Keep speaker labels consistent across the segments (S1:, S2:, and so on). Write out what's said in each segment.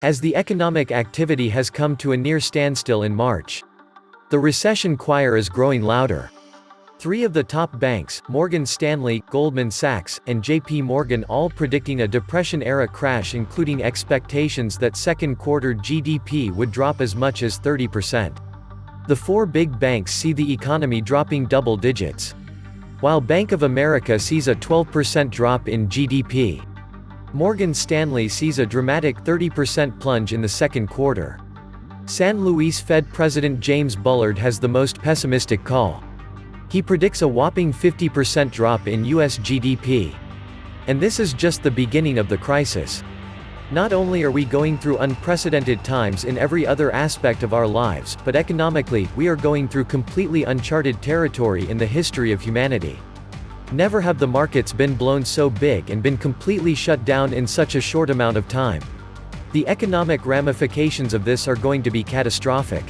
S1: as the economic activity has come to a near standstill in March. The recession choir is growing louder. Three of the top banks, Morgan Stanley, Goldman Sachs, and JP Morgan, all predicting a depression-era crash, including expectations that second quarter GDP would drop as much as 30%. The four big banks see the economy dropping double digits. While Bank of America sees a 12% drop in GDP. Morgan Stanley sees a dramatic 30% plunge in the second quarter. San Luis Fed President James Bullard has the most pessimistic call. He predicts a whopping 50% drop in US GDP. And this is just the beginning of the crisis. Not only are we going through unprecedented times in every other aspect of our lives, but economically, we are going through completely uncharted territory in the history of humanity. Never have the markets been blown so big and been completely shut down in such a short amount of time. The economic ramifications of this are going to be catastrophic.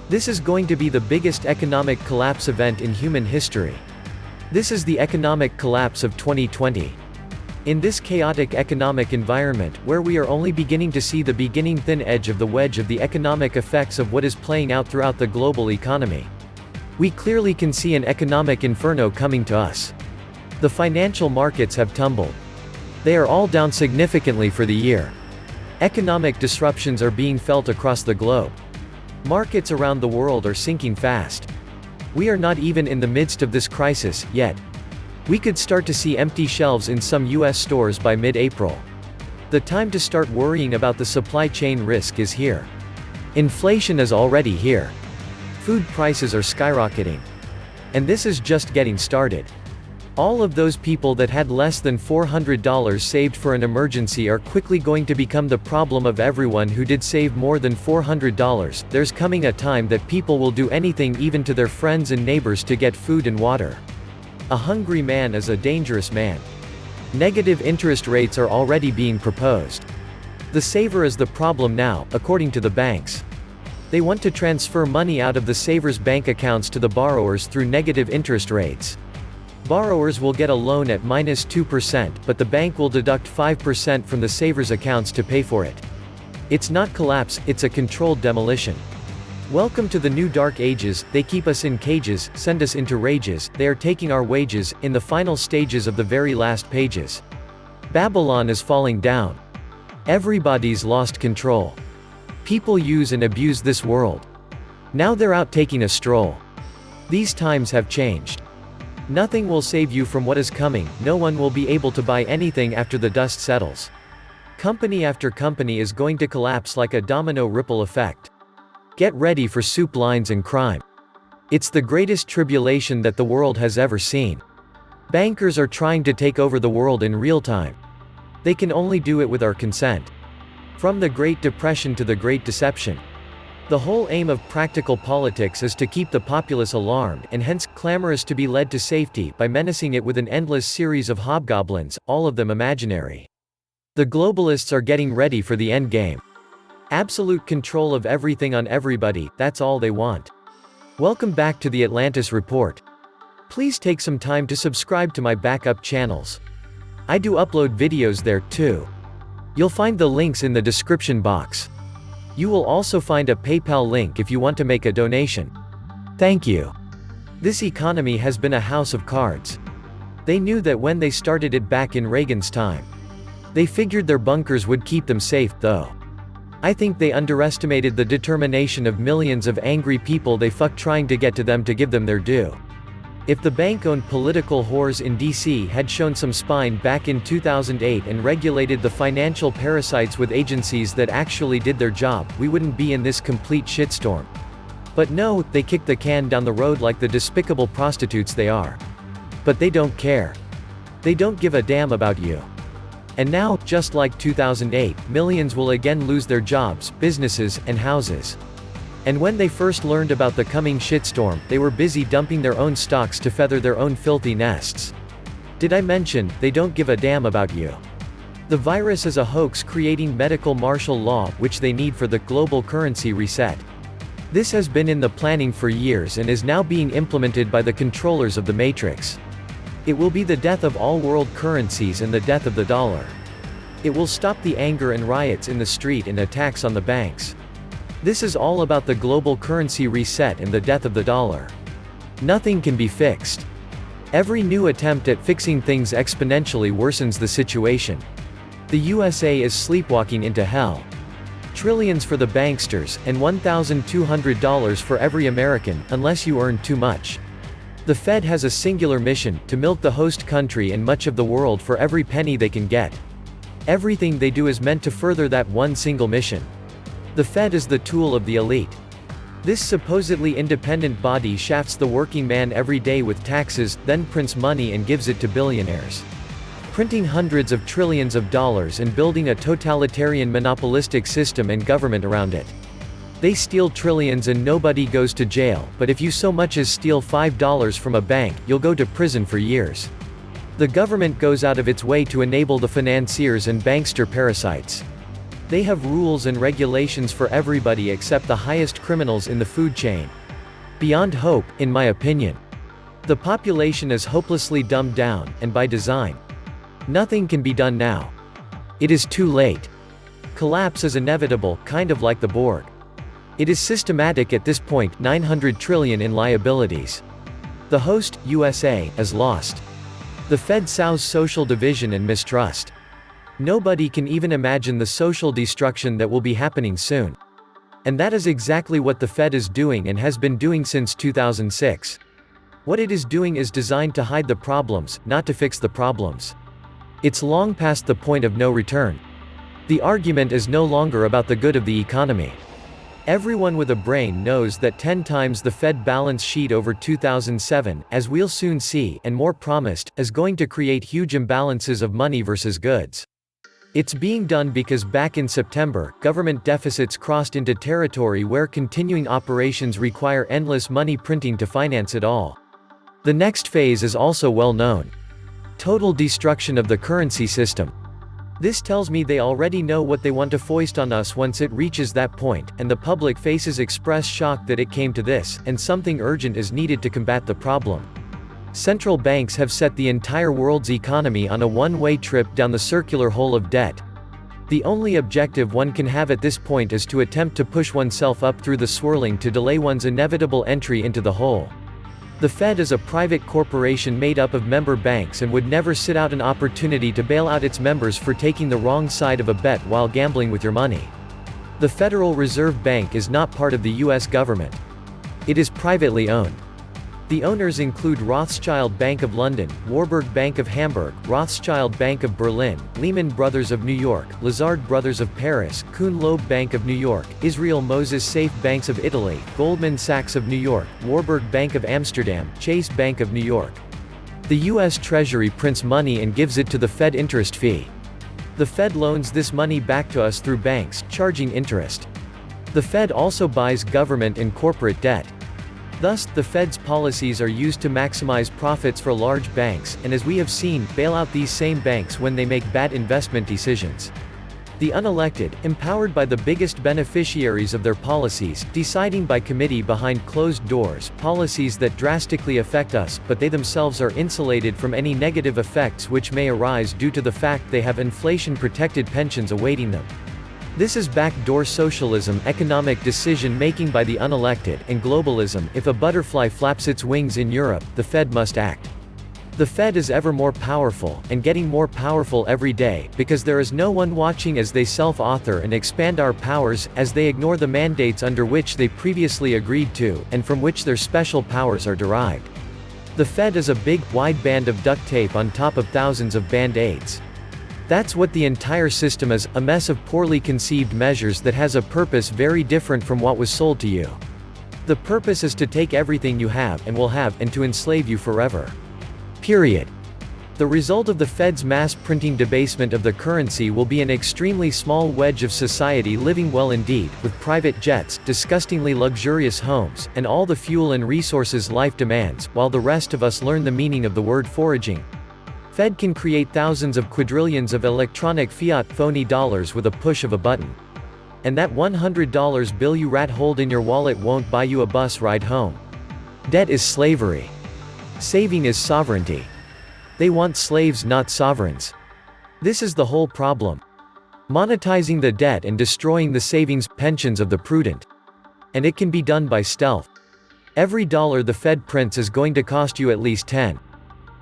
S1: This is going to be the biggest economic collapse event in human history. This is the economic collapse of 2020. In this chaotic economic environment, where we are only beginning to see the beginning thin edge of the wedge of the economic effects of what is playing out throughout the global economy, we clearly can see an economic inferno coming to us. The financial markets have tumbled. They are all down significantly for the year. Economic disruptions are being felt across the globe. Markets around the world are sinking fast. We are not even in the midst of this crisis yet. We could start to see empty shelves in some US stores by mid-April. The time to start worrying about the supply chain risk is here. Inflation is already here. Food prices are skyrocketing. And this is just getting started. All of those people that had less than $400 saved for an emergency are quickly going to become the problem of everyone who did save more than $400. There's coming a time that people will do anything, even to their friends and neighbors, to get food and water. A hungry man is a dangerous man. Negative interest rates are already being proposed. The saver is the problem now, according to the banks. They want to transfer money out of the savers' bank accounts to the borrowers through negative interest rates. Borrowers will get a loan at -2%, but the bank will deduct 5% from the savers' accounts to pay for it. It's not collapse, it's a controlled demolition. Welcome to the new dark ages. They keep us in cages, send us into rages, they are taking our wages, in the final stages of the very last pages. Babylon is falling down. Everybody's lost control. People use and abuse this world. Now they're out taking a stroll. These times have changed. Nothing will save you from what is coming, no one will be able to buy anything after the dust settles. Company after company is going to collapse like a domino ripple effect. Get ready for soup lines and crime. It's the greatest tribulation that the world has ever seen. Bankers are trying to take over the world in real time. They can only do it with our consent. From the Great Depression to the Great Deception. The whole aim of practical politics is to keep the populace alarmed, and hence, clamorous to be led to safety, by menacing it with an endless series of hobgoblins, all of them imaginary. The globalists are getting ready for the end game. Absolute control of everything on everybody, that's all they want. Welcome back to the Atlantis Report. Please take some time to subscribe to my backup channels. I do upload videos there, too. You'll find the links in the description box. You will also find a PayPal link if you want to make a donation. Thank you. This economy has been a house of cards. They knew that when they started it back in Reagan's time. They figured their bunkers would keep them safe, though. I think they underestimated the determination of millions of angry people they fucked trying to get to them to give them their due. If the bank-owned political whores in DC had shown some spine back in 2008 and regulated the financial parasites with agencies that actually did their job, we wouldn't be in this complete shitstorm. But no, they kicked the can down the road like the despicable prostitutes they are. But they don't care. They don't give a damn about you. And now, just like 2008, millions will again lose their jobs, businesses, and houses. And when they first learned about the coming shitstorm, they were busy dumping their own stocks to feather their own filthy nests. Did I mention, they don't give a damn about you? The virus is a hoax creating medical martial law, which they need for the global currency reset. This has been in the planning for years and is now being implemented by the controllers of the matrix. It will be the death of all world currencies and the death of the dollar. It will stop the anger and riots in the street and attacks on the banks. This is all about the global currency reset and the death of the dollar. Nothing can be fixed. Every new attempt at fixing things exponentially worsens the situation. The USA is sleepwalking into hell. Trillions for the banksters, and $1,200 for every American, unless you earn too much. The Fed has a singular mission, to milk the host country and much of the world for every penny they can get. Everything they do is meant to further that one single mission. The Fed is the tool of the elite. This supposedly independent body shafts the working man every day with taxes, then prints money and gives it to billionaires. Printing hundreds of trillions of dollars and building a totalitarian monopolistic system and government around it. They steal trillions and nobody goes to jail, but if you so much as steal $5 from a bank, you'll go to prison for years. The government goes out of its way to enable the financiers and bankster parasites. They have rules and regulations for everybody except the highest criminals in the food chain. Beyond hope, in my opinion. The population is hopelessly dumbed down, and by design. Nothing can be done now. It is too late. Collapse is inevitable, kind of like the Borg. It is systematic at this point, 900 trillion in liabilities. The host, USA, is lost. The Fed sows social division and mistrust. Nobody can even imagine the social destruction that will be happening soon. And that is exactly what the Fed is doing and has been doing since 2006. What it is doing is designed to hide the problems, not to fix the problems. It's long past the point of no return. The argument is no longer about the good of the economy. Everyone with a brain knows that 10 times the Fed balance sheet over 2007, as we'll soon see, and more promised, is going to create huge imbalances of money versus goods. It's being done because back in September, government deficits crossed into territory where continuing operations require endless money printing to finance it all. The next phase is also well known. Total destruction of the currency system. This tells me they already know what they want to foist on us once it reaches that point, and the public faces express shock that it came to this, and something urgent is needed to combat the problem. Central banks have set the entire world's economy on a one-way trip down the circular hole of debt. The only objective one can have at this point is to attempt to push oneself up through the swirling to delay one's inevitable entry into the hole. The Fed is a private corporation made up of member banks and would never sit out an opportunity to bail out its members for taking the wrong side of a bet while gambling with your money. The Federal Reserve Bank is not part of the US government. It is privately owned. The owners include Rothschild Bank of London, Warburg Bank of Hamburg, Rothschild Bank of Berlin, Lehman Brothers of New York, Lazard Brothers of Paris, Kuhn Loeb Bank of New York, Israel Moses Safe Banks of Italy, Goldman Sachs of New York, Warburg Bank of Amsterdam, Chase Bank of New York. The U.S. Treasury prints money and gives it to the Fed interest fee. The Fed loans this money back to us through banks, charging interest. The Fed also buys government and corporate debt. Thus, the Fed's policies are used to maximize profits for large banks, and as we have seen, bail out these same banks when they make bad investment decisions. The unelected, empowered by the biggest beneficiaries of their policies, deciding by committee behind closed doors, policies that drastically affect us, but they themselves are insulated from any negative effects which may arise due to the fact they have inflation-protected pensions awaiting them. This is backdoor socialism, economic decision-making by the unelected, and globalism. If a butterfly flaps its wings in Europe, the Fed must act. The Fed is ever more powerful, and getting more powerful every day, because there is no one watching as they self-author and expand our powers, as they ignore the mandates under which they previously agreed to, and from which their special powers are derived. The Fed is a big, wide band of duct tape on top of thousands of band-aids. That's what the entire system is, a mess of poorly conceived measures that has a purpose very different from what was sold to you. The purpose is to take everything you have and will have, and to enslave you forever. Period. The result of the Fed's mass printing debasement of the currency will be an extremely small wedge of society living well indeed, with private jets, disgustingly luxurious homes, and all the fuel and resources life demands, while the rest of us learn the meaning of the word foraging. Fed can create thousands of quadrillions of electronic fiat phony dollars with a push of a button. And that $100 bill you rat-holed in your wallet won't buy you a bus ride home. Debt is slavery. Saving is sovereignty. They want slaves, not sovereigns. This is the whole problem. monetizing the debt and destroying the savings, pensions of the prudent. And it can be done by stealth. Every dollar the Fed prints is going to cost you at least 10.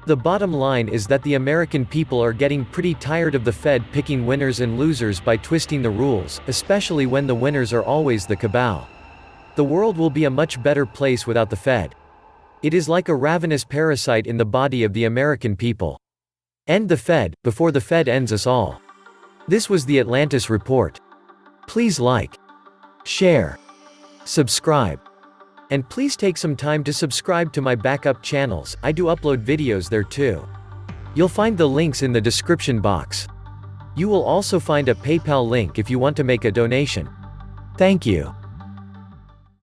S1: The bottom line is that the American people are getting pretty tired of the Fed picking winners and losers by twisting the rules, especially when the winners are always the cabal. The world will be a much better place without the Fed. It is like a ravenous parasite in the body of the American people. End the Fed, before the Fed ends us all. This was the Atlantis Report. Please like, share, subscribe. And please take some time to subscribe to my backup channels, I do upload videos there too. You'll find the links in the description box. You will also find a PayPal link if you want to make a donation. Thank you.